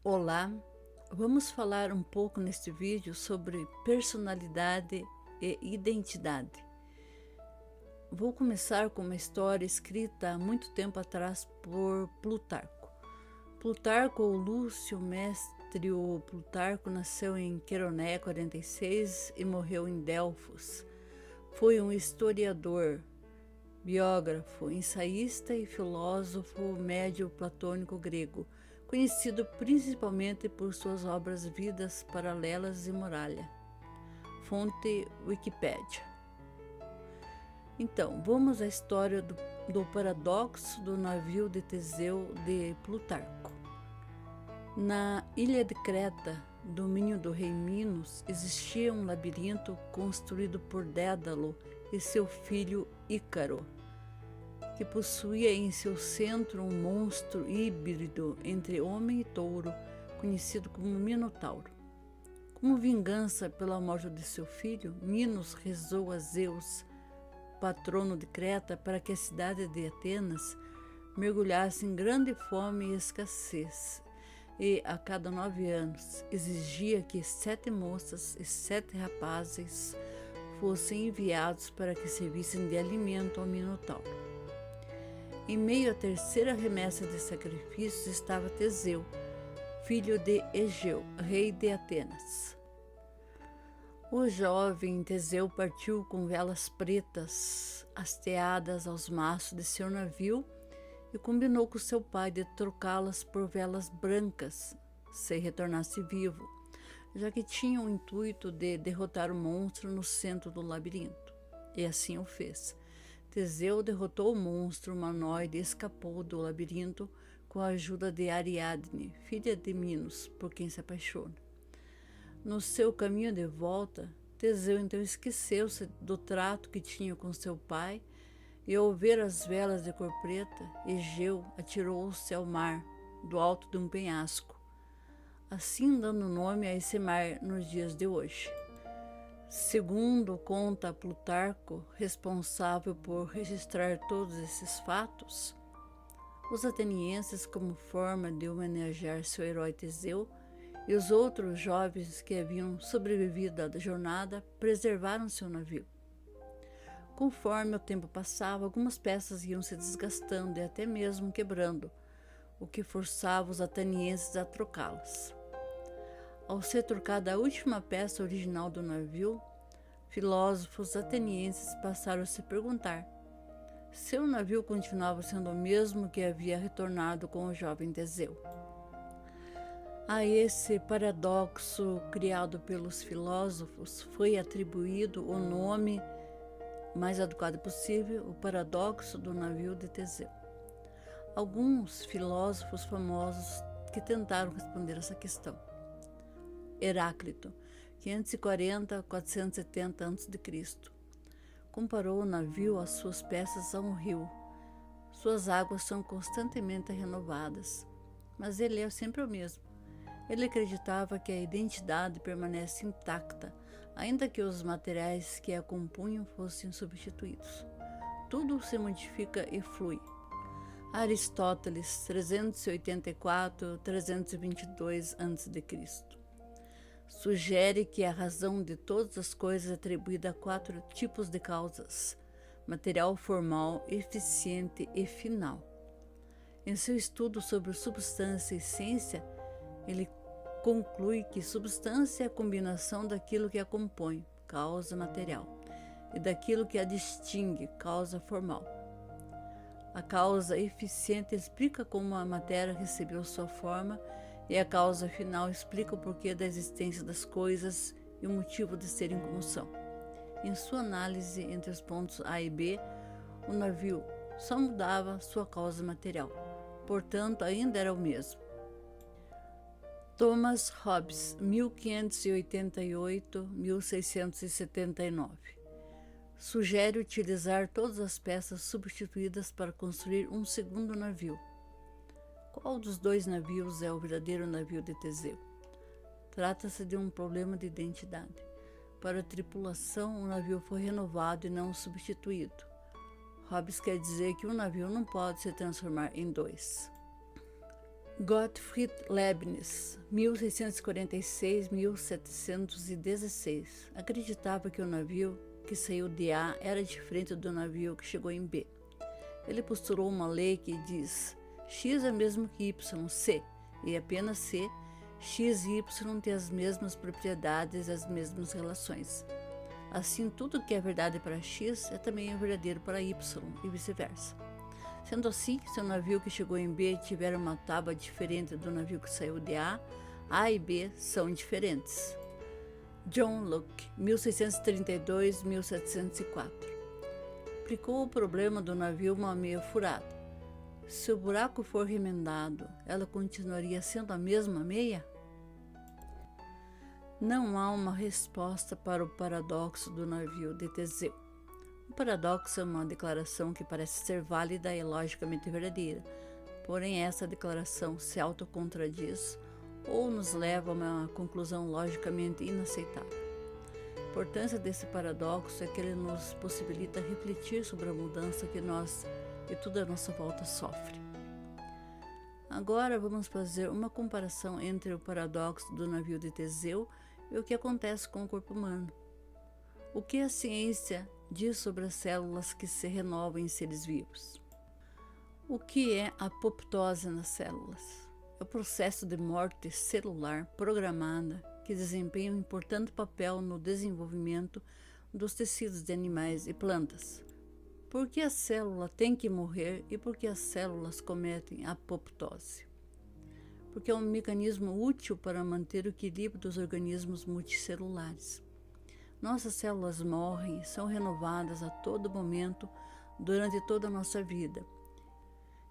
Olá, vamos falar um pouco neste vídeo sobre personalidade e identidade. Vou começar com uma história escrita há muito tempo atrás por Plutarco. Plutarco ou Lúcio Méstrio Plutarco nasceu em Queroné 46 e morreu em Delfos. Foi um historiador, biógrafo, ensaísta e filósofo médio platônico grego, conhecido principalmente por suas obras Vidas Paralelas e Muralha. Fonte Wikipédia. Então, vamos à história do paradoxo do navio de Teseu de Plutarco. Na ilha de Creta, domínio do rei Minos, existia um labirinto construído por Dédalo e seu filho Ícaro, que possuía em seu centro um monstro híbrido entre homem e touro, conhecido como Minotauro. Como vingança pela morte de seu filho, Minos rezou a Zeus, patrono de Creta, para que a cidade de Atenas mergulhasse em grande fome e escassez, e a cada 9 anos exigia que 7 moças e 7 rapazes fossem enviados para que servissem de alimento ao Minotauro. Em meio à terceira remessa de sacrifícios estava Teseu, filho de Egeu, rei de Atenas. O jovem Teseu partiu com velas pretas hasteadas aos mastros de seu navio e combinou com seu pai de trocá-las por velas brancas, se retornasse vivo, já que tinha o intuito de derrotar o monstro no centro do labirinto. E assim o fez. Teseu derrotou o monstro humanoide e escapou do labirinto com a ajuda de Ariadne, filha de Minos, por quem se apaixona. No seu caminho de volta, Teseu então esqueceu-se do trato que tinha com seu pai e, ao ver as velas de cor preta, Egeu atirou-se ao mar, do alto de um penhasco, assim dando nome a esse mar nos dias de hoje. Segundo conta Plutarco, responsável por registrar todos esses fatos, os atenienses, como forma de homenagear seu herói Teseu, e os outros jovens que haviam sobrevivido à jornada preservaram seu navio. Conforme o tempo passava, algumas peças iam se desgastando e até mesmo quebrando, o que forçava os atenienses a trocá-las. Ao ser trocada a última peça original do navio, filósofos atenienses passaram a se perguntar se o navio continuava sendo o mesmo que havia retornado com o jovem Teseu. A esse paradoxo criado pelos filósofos foi atribuído o nome mais adequado possível, o paradoxo do navio de Teseu. Alguns filósofos famosos que tentaram responder essa questão. Heráclito, 540-470 a.C., comparou o navio às suas peças a um rio. Suas águas são constantemente renovadas, mas ele é sempre o mesmo. Ele acreditava que a identidade permanece intacta, ainda que os materiais que a compunham fossem substituídos. Tudo se modifica e flui. Aristóteles, 384-322 a.C., sugere que a razão de todas as coisas é atribuída a 4 tipos de causas: material, formal, eficiente e final. Em seu estudo sobre substância e essência, ele conclui que substância é a combinação daquilo que a compõe, causa material, e daquilo que a distingue, causa formal. A causa eficiente explica como a matéria recebeu sua forma, e a causa final explica o porquê da existência das coisas e o motivo de serem como são. Em sua análise entre os pontos A e B, o navio só mudava sua causa material, portanto ainda era o mesmo. Thomas Hobbes, 1588-1679, sugere utilizar todas as peças substituídas para construir um segundo navio. Qual dos 2 navios é o verdadeiro navio de Teseu? Trata-se de um problema de identidade. Para a tripulação, o navio foi renovado e não substituído. Hobbes quer dizer que um navio não pode se transformar em 2. Gottfried Leibniz, 1646-1716, acreditava que o navio que saiu de A era diferente do navio que chegou em B. Ele postulou uma lei que diz: X é mesmo que Y, C, e apenas C, X e Y têm as mesmas propriedades e as mesmas relações. Assim, tudo que é verdade para X é também verdadeiro para Y e vice-versa. Sendo assim, se o navio que chegou em B tiver uma tábua diferente do navio que saiu de A e B são diferentes. John Locke, 1632-1704, explicou o problema do navio uma meia furada. Se o buraco for remendado, ela continuaria sendo a mesma meia? Não há uma resposta para o paradoxo do navio de Teseu. O paradoxo é uma declaração que parece ser válida e logicamente verdadeira, porém essa declaração se autocontraddiz ou nos leva a uma conclusão logicamente inaceitável. A importância desse paradoxo é que ele nos possibilita refletir sobre a mudança que nós e tudo à nossa volta sofre. Agora vamos fazer uma comparação entre o paradoxo do navio de Teseu e o que acontece com o corpo humano. O que a ciência diz sobre as células que se renovam em seres vivos? O que é a apoptose nas células? É o processo de morte celular programada que desempenha um importante papel no desenvolvimento dos tecidos de animais e plantas. Por que a célula tem que morrer e por que as células cometem a apoptose? Porque é um mecanismo útil para manter o equilíbrio dos organismos multicelulares. Nossas células morrem e são renovadas a todo momento durante toda a nossa vida.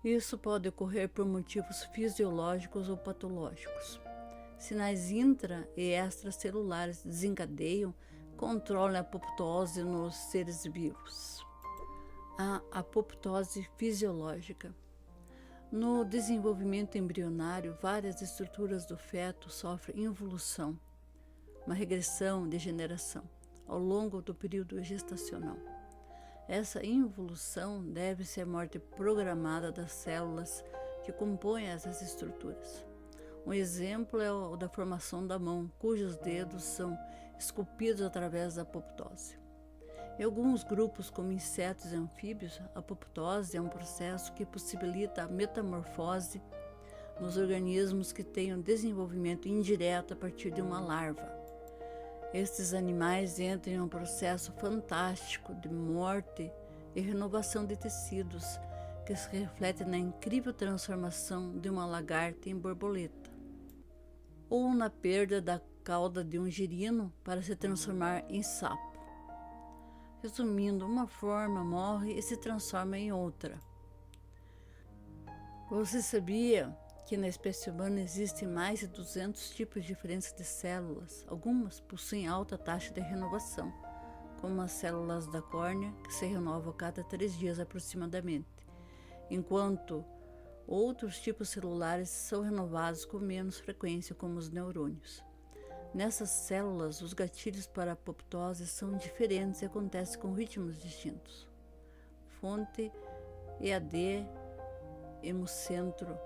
Isso pode ocorrer por motivos fisiológicos ou patológicos. Sinais intra- e extracelulares desencadeiam, controlam a apoptose nos seres vivos. A apoptose fisiológica. No desenvolvimento embrionário, várias estruturas do feto sofrem involução, uma regressão, degeneração, ao longo do período gestacional. Essa involução deve-se à morte programada das células que compõem essas estruturas. Um exemplo é o da formação da mão, cujos dedos são esculpidos através da apoptose. Em alguns grupos, como insetos e anfíbios, a apoptose é um processo que possibilita a metamorfose nos organismos que têm um desenvolvimento indireto a partir de uma larva. Estes animais entram em um processo fantástico de morte e renovação de tecidos, que se reflete na incrível transformação de uma lagarta em borboleta, ou na perda da cauda de um girino para se transformar em sapo. Resumindo, uma forma morre e se transforma em outra. Você sabia que na espécie humana existem mais de 200 tipos diferentes de células? Algumas possuem alta taxa de renovação, como as células da córnea, que se renovam a cada 3 dias aproximadamente, enquanto outros tipos celulares são renovados com menos frequência, como os neurônios. Nessas células, os gatilhos para a apoptose são diferentes e acontecem com ritmos distintos. Fonte EAD Hemocentro.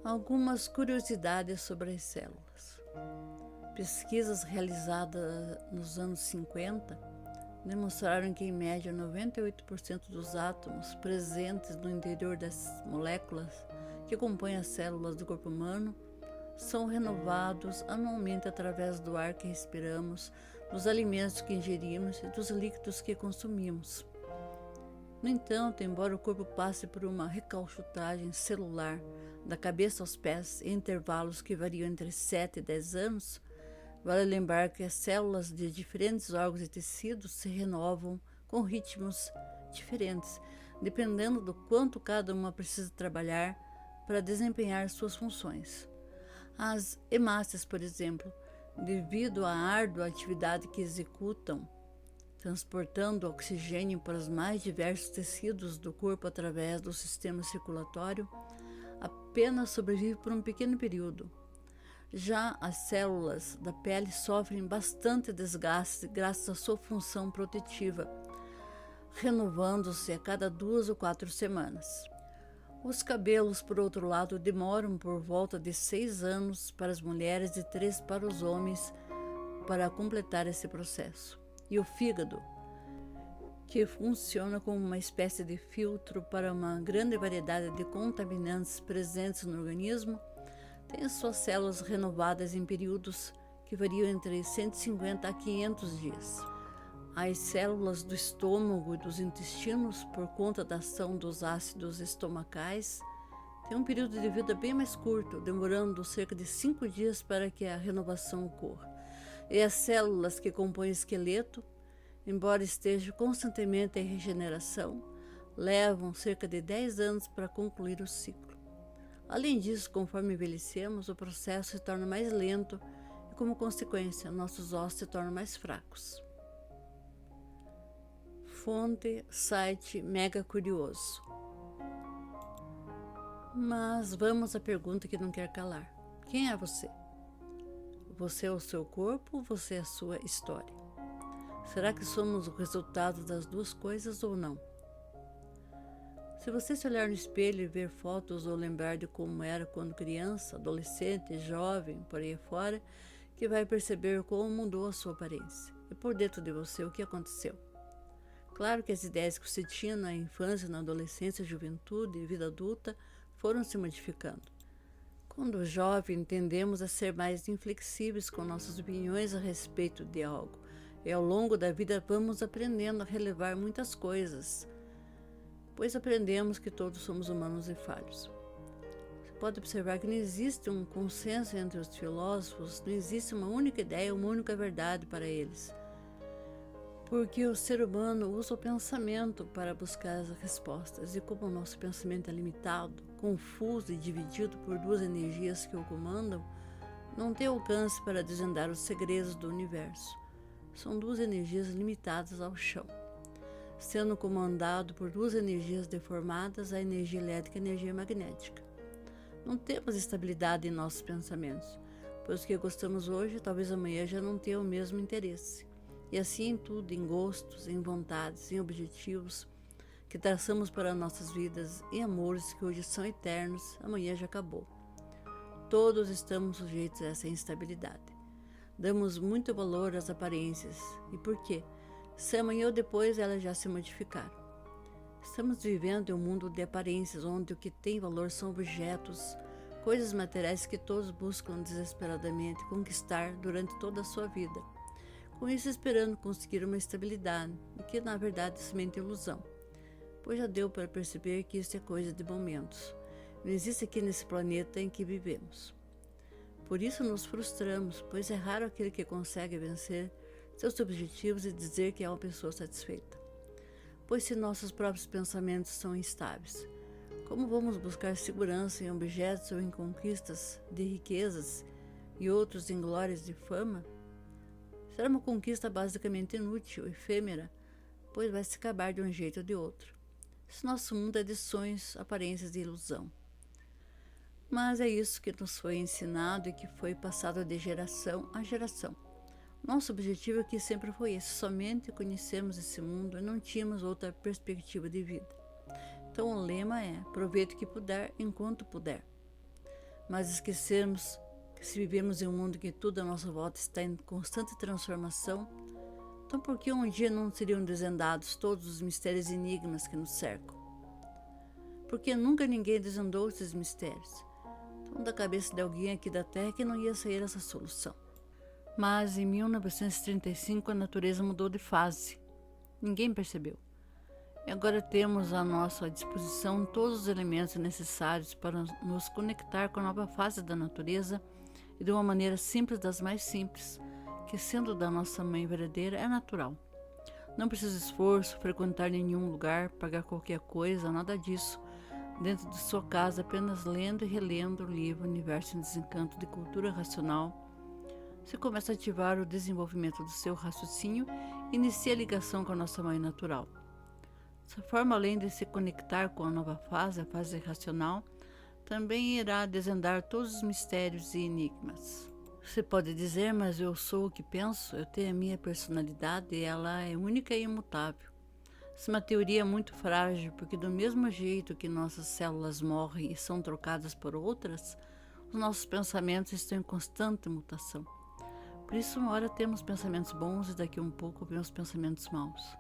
Algumas curiosidades sobre as células. Pesquisas realizadas nos anos 50 demonstraram que, em média, 98% dos átomos presentes no interior das moléculas que compõem as células do corpo humano são renovados anualmente através do ar que respiramos, dos alimentos que ingerimos e dos líquidos que consumimos. No entanto, embora o corpo passe por uma recalchutragem celular da cabeça aos pés em intervalos que variam entre 7 e 10 anos, vale lembrar que as células de diferentes órgãos e tecidos se renovam com ritmos diferentes, dependendo do quanto cada uma precisa trabalhar para desempenhar suas funções. As hemácias, por exemplo, devido à árdua atividade que executam, transportando oxigênio para os mais diversos tecidos do corpo através do sistema circulatório, apenas sobrevivem por um pequeno período. Já as células da pele sofrem bastante desgaste graças à sua função protetiva, renovando-se a cada 2 ou 4 semanas. Os cabelos, por outro lado, demoram por volta de 6 anos para as mulheres e 3 para os homens para completar esse processo. E o fígado, que funciona como uma espécie de filtro para uma grande variedade de contaminantes presentes no organismo, tem suas células renovadas em períodos que variam entre 150 a 500 dias. As células do estômago e dos intestinos, por conta da ação dos ácidos estomacais, têm um período de vida bem mais curto, demorando cerca de 5 dias para que a renovação ocorra. E as células que compõem o esqueleto, embora estejam constantemente em regeneração, levam cerca de 10 anos para concluir o ciclo. Além disso, conforme envelhecemos, o processo se torna mais lento e, como consequência, nossos ossos se tornam mais fracos. Fonte, site Mega Curioso. Mas vamos à pergunta que não quer calar. Quem é você? Você é o seu corpo ou você é a sua história? Será que somos o resultado das duas coisas ou não? Se você se olhar no espelho e ver fotos ou lembrar de como era quando criança, adolescente, jovem, por aí fora, que vai perceber como mudou a sua aparência. E por dentro de você, o que aconteceu? Claro que as ideias que você tinha na infância, na adolescência, juventude e vida adulta foram se modificando. Quando jovem, tendemos a ser mais inflexíveis com nossas opiniões a respeito de algo. E ao longo da vida vamos aprendendo a relevar muitas coisas, pois aprendemos que todos somos humanos e falhos. Você pode observar que não existe um consenso entre os filósofos, não existe uma única ideia, uma única verdade para eles. Porque o ser humano usa o pensamento para buscar as respostas, e como o nosso pensamento é limitado, confuso e dividido por duas energias que o comandam, não tem alcance para desvendar os segredos do universo. São duas energias limitadas ao chão, sendo comandado por duas energias deformadas, a energia elétrica e a energia magnética. Não temos estabilidade em nossos pensamentos, pois o que gostamos hoje, talvez amanhã já não tenha o mesmo interesse. E assim em tudo, em gostos, em vontades, em objetivos que traçamos para nossas vidas, em amores que hoje são eternos, amanhã já acabou. Todos estamos sujeitos a essa instabilidade. Damos muito valor às aparências. E por quê? Se amanhã ou depois elas já se modificaram. Estamos vivendo em um mundo de aparências, onde o que tem valor são objetos, coisas materiais que todos buscam desesperadamente conquistar durante toda a sua vida. Com isso esperando conseguir uma estabilidade, o que na verdade é somente ilusão, pois já deu para perceber que isso é coisa de momentos. Não existe aqui nesse planeta em que vivemos. Por isso nos frustramos, pois é raro aquele que consegue vencer seus objetivos e dizer que é uma pessoa satisfeita. Pois se nossos próprios pensamentos são instáveis, como vamos buscar segurança em objetos ou em conquistas de riquezas e outros em glórias de fama? Será uma conquista basicamente inútil, efêmera, pois vai se acabar de um jeito ou de outro. Esse nosso mundo é de sonhos, aparências e ilusão. Mas é isso que nos foi ensinado e que foi passado de geração a geração. Nosso objetivo aqui sempre foi esse, somente conhecemos esse mundo e não tínhamos outra perspectiva de vida. Então o lema é, aproveite o que puder enquanto puder. Mas esquecemos que se vivemos em um mundo que tudo à nossa volta está em constante transformação, então por que um dia não seriam desvendados todos os mistérios e enigmas que nos cercam? Porque nunca ninguém desvendou esses mistérios. Então da cabeça de alguém aqui da Terra que não ia sair essa solução. Mas em 1935 a natureza mudou de fase. Ninguém percebeu. E agora temos à nossa disposição todos os elementos necessários para nos conectar com a nova fase da natureza e de uma maneira simples das mais simples, que sendo da nossa mãe verdadeira é natural. Não precisa esforço, frequentar nenhum lugar, pagar qualquer coisa, nada disso. Dentro de sua casa, apenas lendo e relendo o livro Universo em Desencanto de Cultura Racional, você começa a ativar o desenvolvimento do seu raciocínio e inicia a ligação com a nossa mãe natural. Dessa forma, além de se conectar com a nova fase, a fase racional, também irá desvendar todos os mistérios e enigmas. Você pode dizer, mas eu sou o que penso, eu tenho a minha personalidade e ela é única e imutável. Essa é uma teoria muito frágil, porque do mesmo jeito que nossas células morrem e são trocadas por outras, os nossos pensamentos estão em constante mutação. Por isso, uma hora temos pensamentos bons e daqui a um pouco vemos pensamentos maus.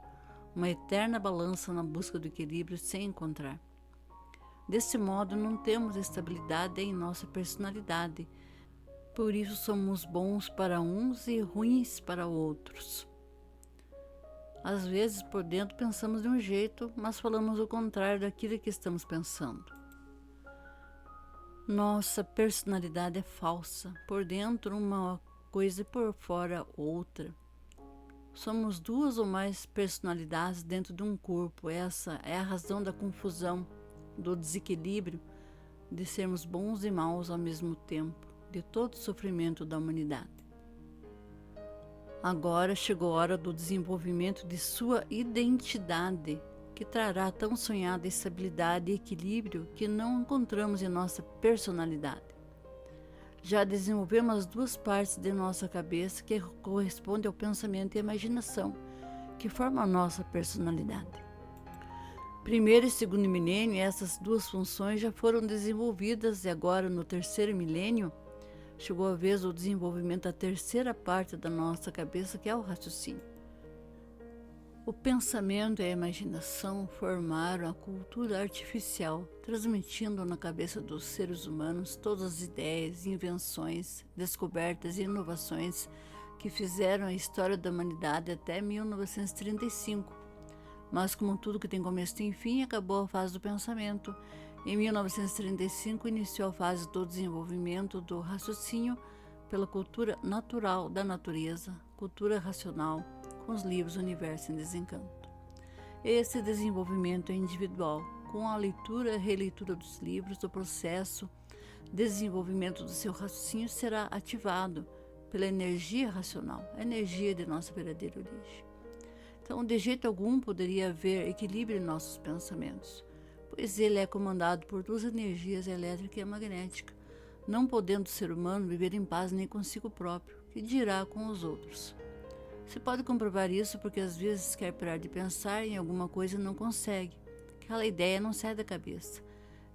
Uma eterna balança na busca do equilíbrio sem encontrar. Desse modo, não temos estabilidade em nossa personalidade. Por isso, somos bons para uns e ruins para outros. Às vezes, por dentro, pensamos de um jeito, mas falamos o contrário daquilo que estamos pensando. Nossa personalidade é falsa. Por dentro, uma coisa e por fora, outra. Somos duas ou mais personalidades dentro de um corpo. Essa é a razão da confusão, do desequilíbrio, de sermos bons e maus ao mesmo tempo, de todo o sofrimento da humanidade. Agora chegou a hora do desenvolvimento de sua identidade, que trará tão sonhada estabilidade e equilíbrio que não encontramos em nossa personalidade. Já desenvolvemos as duas partes de nossa cabeça que correspondem ao pensamento e à imaginação, que formam a nossa personalidade. Primeiro e segundo milênio, essas duas funções já foram desenvolvidas e agora no terceiro milênio chegou a vez do desenvolvimento da terceira parte da nossa cabeça, que é o raciocínio. O pensamento e a imaginação formaram a cultura artificial, transmitindo na cabeça dos seres humanos todas as ideias, invenções, descobertas e inovações que fizeram a história da humanidade até 1935. Mas, como tudo que tem começo e fim, acabou a fase do pensamento. Em 1935, iniciou a fase do desenvolvimento do raciocínio pela cultura natural da natureza, cultura racional, com os livros Universo em Desencanto. Esse desenvolvimento é individual. Com a leitura e releitura dos livros, o processo de desenvolvimento do seu raciocínio será ativado pela energia racional, a energia de nossa verdadeira origem. Então, de jeito algum poderia haver equilíbrio em nossos pensamentos, pois ele é comandado por duas energias, elétrica e magnética, não podendo o ser humano viver em paz nem consigo próprio, que dirá com os outros. Você pode comprovar isso porque às vezes quer parar de pensar em alguma coisa e não consegue. Aquela ideia não sai da cabeça.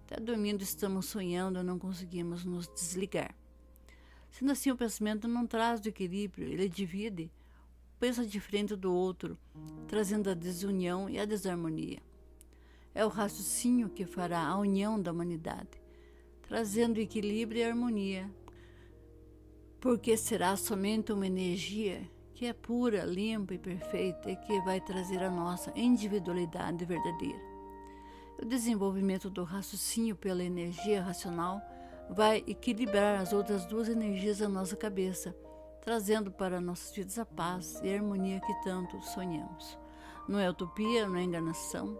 Até dormindo estamos sonhando e não conseguimos nos desligar. Sendo assim, o pensamento não traz o equilíbrio, ele divide, pensa diferente do outro, trazendo a desunião e a desarmonia. É o raciocínio que fará a união da humanidade, trazendo equilíbrio e harmonia, porque será somente uma energia que é pura, limpa e perfeita e que vai trazer a nossa individualidade verdadeira. O desenvolvimento do raciocínio pela energia racional vai equilibrar as outras duas energias da nossa cabeça, trazendo para nossas vidas a paz e a harmonia que tanto sonhamos. Não é utopia, não é enganação.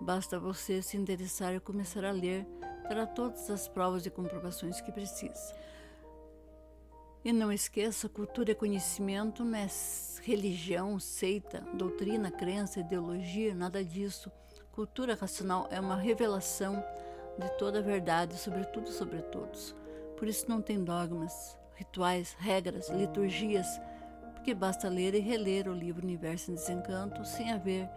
Basta você se interessar e começar a ler, terá todas as provas e comprovações que precisa. E não esqueça, cultura é conhecimento, não é religião, seita, doutrina, crença, ideologia, nada disso. Cultura racional é uma revelação de toda a verdade sobre tudo e sobre todos. Por isso não tem dogmas, rituais, regras, liturgias, porque basta ler e reler o livro Universo em Desencanto sem haver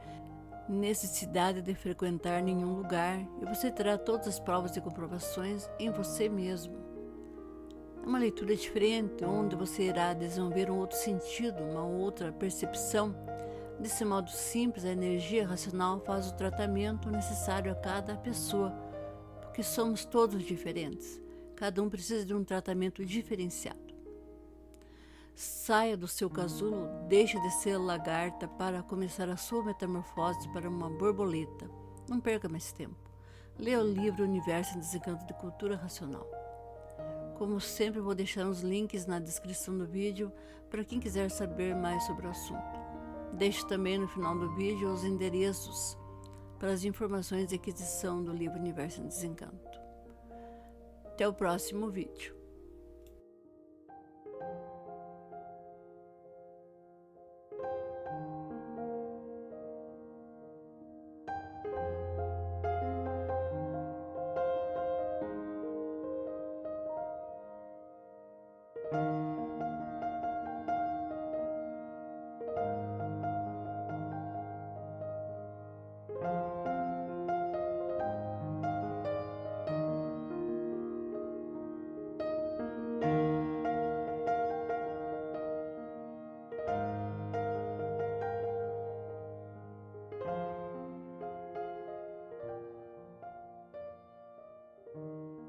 necessidade de frequentar nenhum lugar e você terá todas as provas e comprovações em você mesmo. É uma leitura diferente, onde você irá desenvolver um outro sentido, uma outra percepção. Desse modo simples, a energia racional faz o tratamento necessário a cada pessoa, porque somos todos diferentes. Cada um precisa de um tratamento diferenciado. Saia do seu casulo, deixe de ser lagarta para começar a sua metamorfose para uma borboleta. Não perca mais tempo. Leia o livro Universo em Desencanto de Cultura Racional. Como sempre, vou deixar os links na descrição do vídeo para quem quiser saber mais sobre o assunto. Deixe também no final do vídeo os endereços para as informações de aquisição do livro Universo em Desencanto. Até o próximo vídeo.